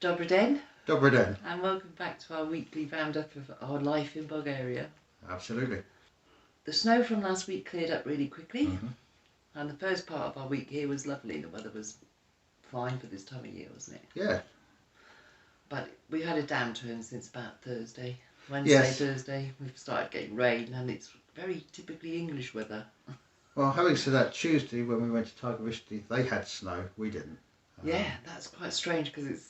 Dobry den. Dobry den. And welcome back to our weekly roundup of our life in Bulgaria. Absolutely. The snow from last week cleared up really quickly, and the first part of our week here was lovely. The weather was fine for this time of year, wasn't it? Yeah. But we had a downturn since about Thursday. Wednesday, Yes. Thursday, we've started getting rain, and it's very typically English weather. Well, having said that, Tuesday when we went to Targovishti, they had snow, we didn't. Yeah, that's quite strange because it's...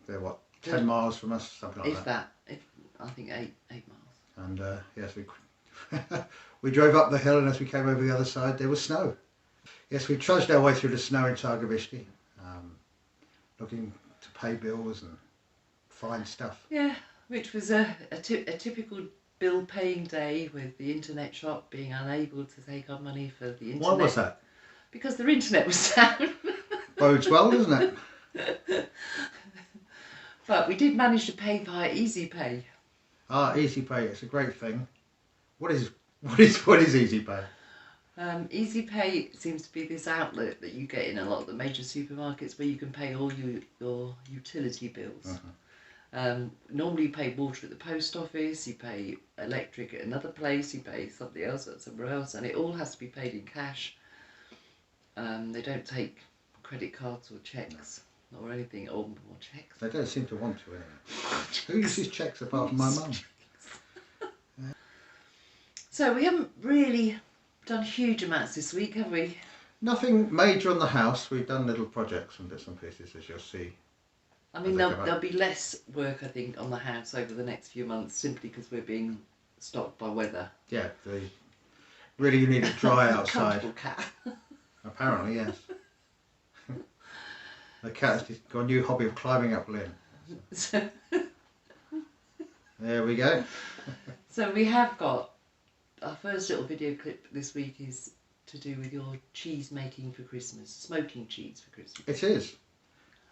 They're what, 10 miles from us, something like that. I think 8 miles. And yes, we drove up the hill, and as we came over the other side, there was snow. Yes, we trudged our way through the snow in Targovishti, looking to pay bills and find stuff. Yeah, which was a typical bill-paying day, with the internet shop being unable to take our money for the internet. Why was that? Because their internet was down. Bodes well, doesn't it? But we did manage to pay via Easy Pay. Ah, Easy Pay, it's a great thing. What is Easy Pay? Easy Pay seems to be this outlet that you get in a lot of the major supermarkets where you can pay all your utility bills. Normally you pay water at the post office, you pay electric at another place, you pay something else at somewhere else, and it all has to be paid in cash. They don't take credit cards or cheques or anything, or cheques. They don't seem to want to anyway. Who uses cheques apart from my mum? So we haven't really done huge amounts this week, have we? Nothing major on the house. We've done little projects and bits and pieces, as you'll see. I mean, there'll be less work, I think, on the house over the next few months, simply because we're being stopped by weather. Yeah, really you need it dry outside. Comfortable cat. Apparently, yes. The cat's got a new hobby of climbing up Lynn. So, there we go. So we have got our first little video clip this week is to do with your cheese making for Christmas, smoking cheese for Christmas. It is.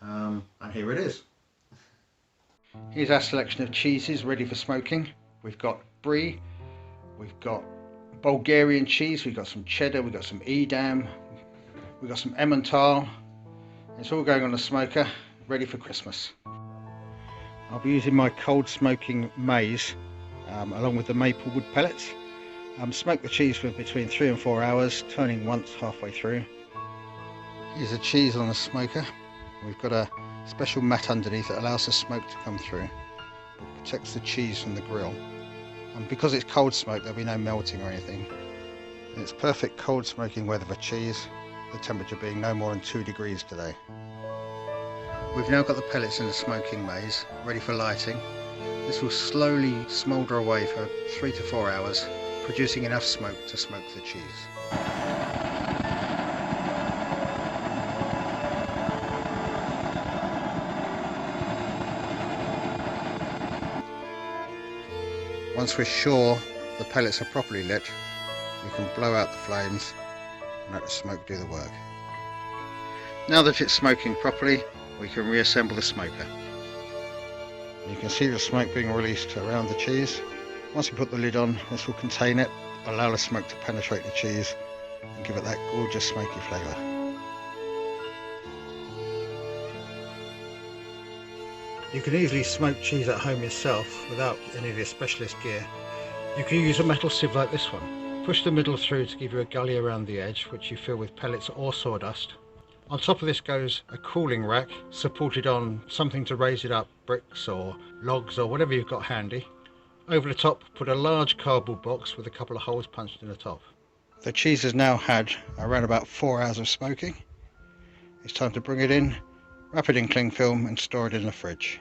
And here it is. Here's our selection of cheeses ready for smoking. We've got brie, we've got Bulgarian cheese, we've got some cheddar, we've got some Edam, we've got some Emmental. It's all going on the smoker, ready for Christmas. I'll be using my cold smoking maize along with the maple wood pellets. Smoke the cheese for between 3 and 4 hours, turning once halfway through. Here's the cheese on the smoker. We've got a special mat underneath that allows the smoke to come through. It protects the cheese from the grill. And because it's cold smoke, there'll be no melting or anything. And it's perfect cold smoking weather for cheese, the temperature being no more than 2 degrees today. We've now got the pellets in the smoking maize, ready for lighting. This will slowly smoulder away for 3 to 4 hours, producing enough smoke to smoke the cheese. Once we're sure the pellets are properly lit, we can blow out the flames and let the smoke do the work. Now that it's smoking properly, we can reassemble the smoker. You can see the smoke being released around the cheese. Once we put the lid on, this will contain it, allow the smoke to penetrate the cheese and give it that gorgeous smoky flavour. You can easily smoke cheese at home yourself without any of your specialist gear. You can use a metal sieve like this one. Push the middle through to give you a gully around the edge, which you fill with pellets or sawdust. On top of this goes a cooling rack supported on something to raise it up, bricks or logs or whatever you've got handy. Over the top, put a large cardboard box with a couple of holes punched in the top. The cheese has now had around about 4 hours of smoking. It's time to bring it in, wrap it in cling film and store it in the fridge.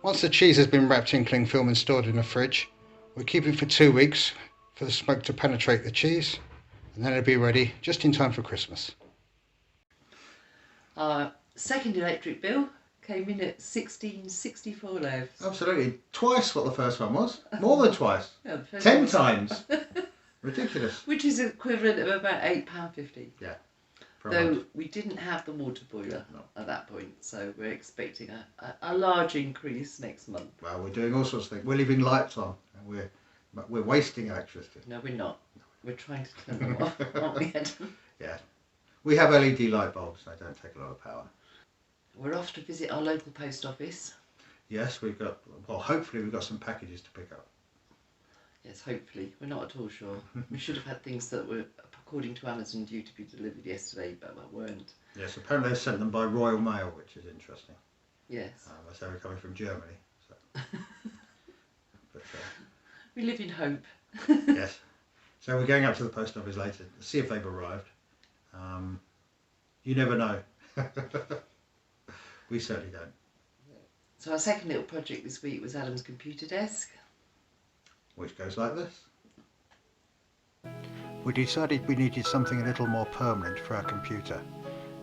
Once the cheese has been wrapped in cling film and stored in the fridge, we'll keep it for 2 weeks for the smoke to penetrate the cheese, and then it'll be ready just in time for Christmas. Our second electric bill came in at 1664 levs. Absolutely. Twice what the first one was. More than twice. Yeah, 10 times. Ridiculous. Which is equivalent of about £8.50. Yeah. Though we didn't have the water boiler at that point, so we're expecting a large increase next month. Well, we're doing all sorts of things. We're leaving lights on, and we're wasting electricity. No, we're not. We're trying to turn them off, aren't we, Ed? Yeah. We have LED light bulbs, they don't take a lot of power. We're off to visit our local post office. Yes, we've got, well, hopefully we've got some packages to pick up. Yes, hopefully. We're not at all sure. We should have had things that were, according to Amazon, due to be delivered yesterday, but weren't. Yes, apparently they sent them by Royal Mail, which is interesting. Yes. As they were coming from Germany. So. But, we live in hope. Yes. So we're going up to the post office later to see if they've arrived. You never know. We certainly don't. So our second little project this week was Adam's computer desk. Which goes like this. We decided we needed something a little more permanent for our computer.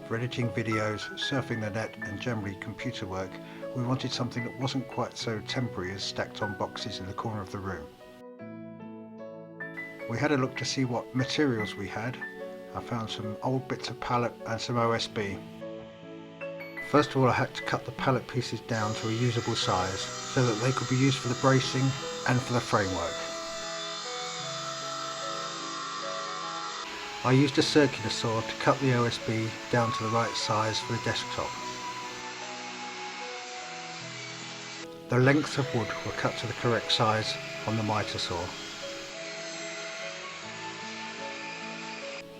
For editing videos, surfing the net and generally computer work, we wanted something that wasn't quite so temporary as stacked on boxes in the corner of the room. We had a look to see what materials we had. I found some old bits of pallet and some OSB. First of all, I had to cut the pallet pieces down to a usable size so that they could be used for the bracing and for the framework. I used a circular saw to cut the OSB down to the right size for the desktop. The lengths of wood were cut to the correct size on the miter saw.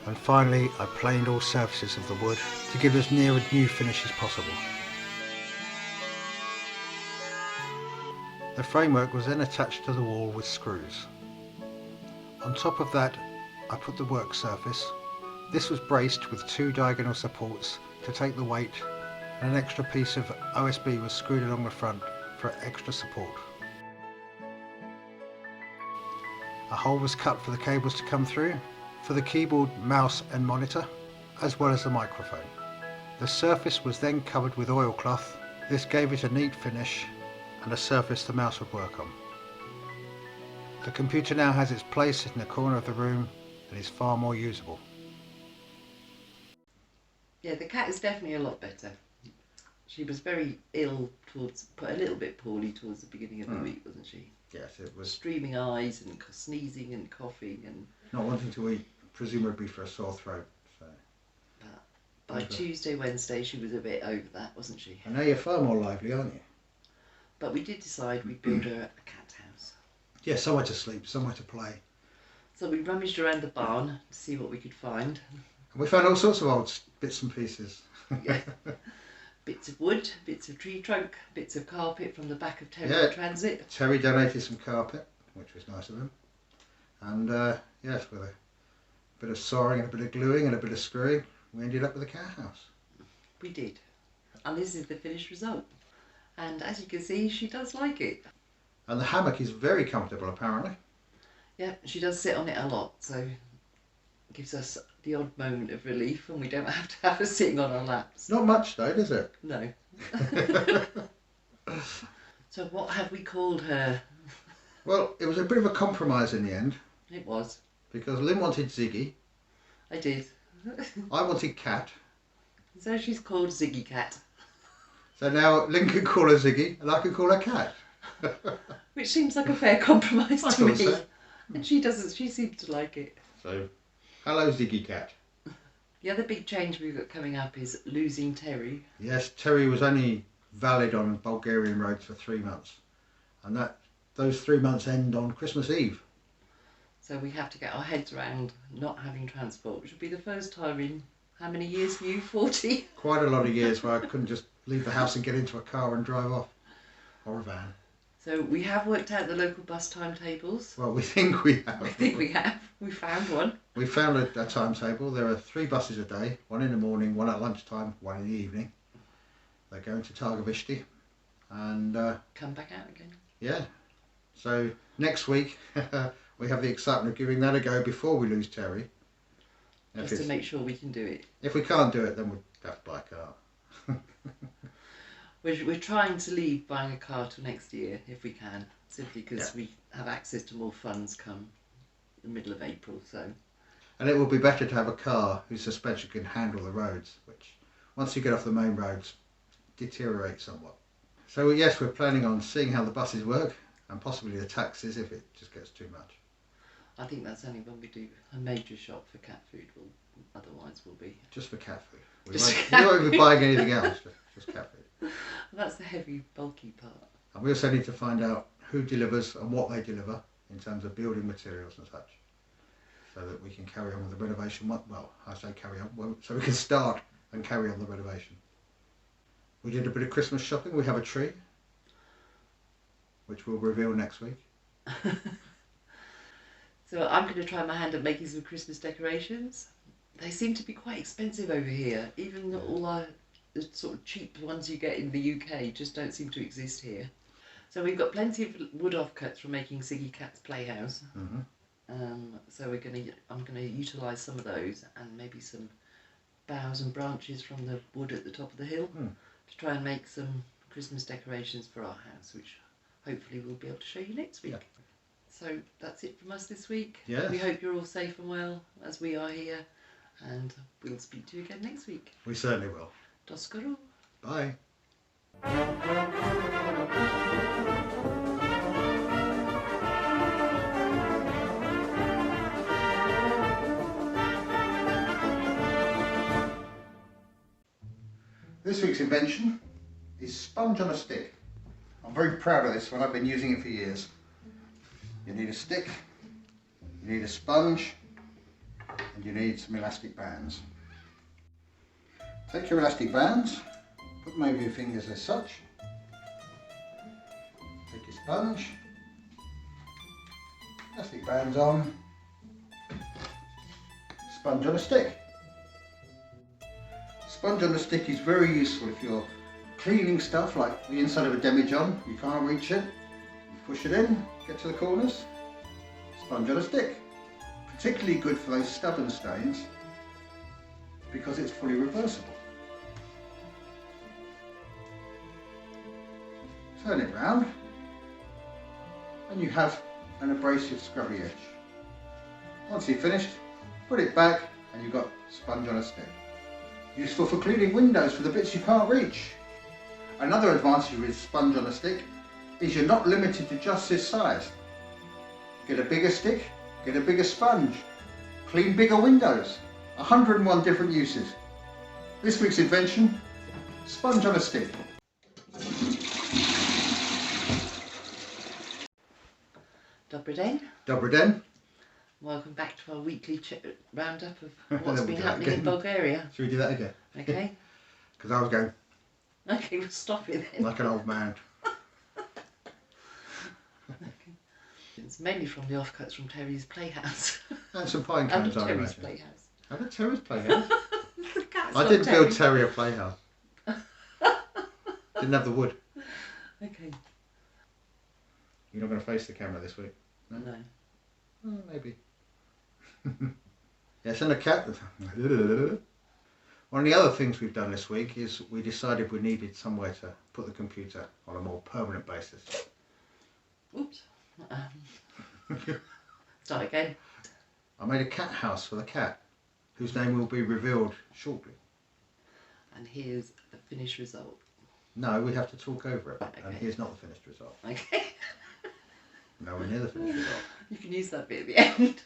And finally, I planed all surfaces of the wood to give as near a new finish as possible. The framework was then attached to the wall with screws. On top of that, I put the work surface. This was braced with 2 diagonal supports to take the weight, and an extra piece of OSB was screwed along the front for extra support. A hole was cut for the cables to come through, for the keyboard, mouse and monitor, as well as the microphone. The surface was then covered with oilcloth. This gave it a neat finish and a surface the mouse would work on. The computer now has its place in the corner of the room and is far more usable. Yeah, the cat is definitely a lot better. She was very ill a little bit poorly towards the beginning of the week, wasn't she? Yes, it was. Streaming eyes and sneezing and coughing and... Not wanting to eat, presumably for a sore throat. So. But by Tuesday, Wednesday, she was a bit over that, wasn't she? And now you're far more lively, aren't you? But we did decide we'd build her a cat house. Yeah, somewhere to sleep, somewhere to play. So we rummaged around the barn to see what we could find. And we found all sorts of old bits and pieces. Yeah. Bits of wood, bits of tree trunk, bits of carpet from the back of Terry Transit. Terry donated some carpet, which was nice of him. And yes, with a bit of sawing and a bit of gluing and a bit of screwing, we ended up with a cat house. We did. And this is the finished result. And as you can see, she does like it. And the hammock is very comfortable, apparently. Yeah, she does sit on it a lot, so it gives us the odd moment of relief and we don't have to have her sitting on our laps. Not much though, does it? No. So what have we called her? Well, it was a bit of a compromise in the end. It was. Because Lynn wanted Ziggy. I did. I wanted Cat. So she's called Ziggy Cat. So now Lynn can call her Ziggy and I can call her Cat. Which seems like a fair compromise to me. So. And she doesn't, she seems to like it. So, hello Ziggy Cat. The other big change we've got coming up is losing Terry. Yes, Terry was only valid on Bulgarian roads for 3 months. And those 3 months end on Christmas Eve. So we have to get our heads around not having transport, which will be the first time in how many years for you? 40? Quite a lot of years where I couldn't just leave the house and get into a car and drive off. Or a van. So we have worked out the local bus timetables. Well, we think we have. I think we have. We found one. We found a timetable. There are 3 buses a day. 1 in the morning, 1 at lunchtime, 1 in the evening. They're going to Targovishti. And... come back out again. Yeah. So next week we have the excitement of giving that a go before we lose Terry. Just to make sure we can do it. If we can't do it, then we'll have to buy a car. We're trying to leave buying a car till next year, if we can, simply because we have access to more funds come the middle of April. So. And it will be better to have a car whose suspension can handle the roads, which, once you get off the main roads, deteriorate somewhat. So yes, we're planning on seeing how the buses work, and possibly the taxis if it just gets too much. I think that's only when we do a major shop for cat food we'll otherwise will be. Just for cat food. We Just won't be buying anything else, just cat food. That's the heavy, bulky part. And we also need to find out who delivers and what they deliver in terms of building materials and such, so that we can carry on with the renovation. Well, I say carry on, so we can start and carry on the renovation. We did a bit of Christmas shopping. We have a tree, which we'll reveal next week. So I'm going to try my hand at making some Christmas decorations. They seem to be quite expensive over here. Even all the sort of cheap ones you get in the UK just don't seem to exist here. So we've got plenty of wood offcuts from making Siggy Cat's playhouse. So I'm going to utilise some of those and maybe some boughs and branches from the wood at the top of the hill to try and make some Christmas decorations for our house, which hopefully we'll be able to show you next week. Yeah. So that's it from us this week. Yes. We hope you're all safe and well, as we are here, and we'll speak to you again next week. We certainly will. Do skoro. Bye. This week's invention is sponge on a stick. I'm very proud of this one. I've been using it for years. You need a stick, you need a sponge, and you need some elastic bands. Take your elastic bands, put them over your fingers as such. Take your sponge, elastic bands on, sponge on a stick. Sponge on a stick is very useful if you're cleaning stuff like the inside of a demijohn. You can't reach it, you push it in, get to the corners, sponge on a stick. Particularly good for those stubborn stains because it's fully reversible. Turn it round and you have an abrasive scrubby edge. Once you've finished, put it back and you've got sponge on a stick. Useful for cleaning windows for the bits you can't reach. Another advantage with sponge on a stick is you're not limited to just this size. Get a bigger stick, get a bigger sponge, clean bigger windows. 101 different uses. This week's invention, sponge on a stick. Dobry den. Dobry den. Welcome back to our weekly roundup of what's been happening in again. Bulgaria. Should we do that again? Okay. Because I was going Okay, we'll stop it then. like an old man. It's mainly from the offcuts from Terry's playhouse. And some pine And cones, I Terry's imagine. playhouse. How did Terry's playhouse? The cat's I not didn't Terry. build Terry a playhouse. Didn't have the wood. Okay. You're not going to face the camera this week? No. Oh, maybe. Yes, and a cat. One of the other things we've done this week is we decided we needed somewhere to put the computer on a more permanent basis. Oops. Start again. I made a cat house for the cat, whose name will be revealed shortly. And here's the finished result. No, we have to talk over it, Okay. and here's not the finished result. Okay. Nowhere near the finished result. You can use that bit at the end.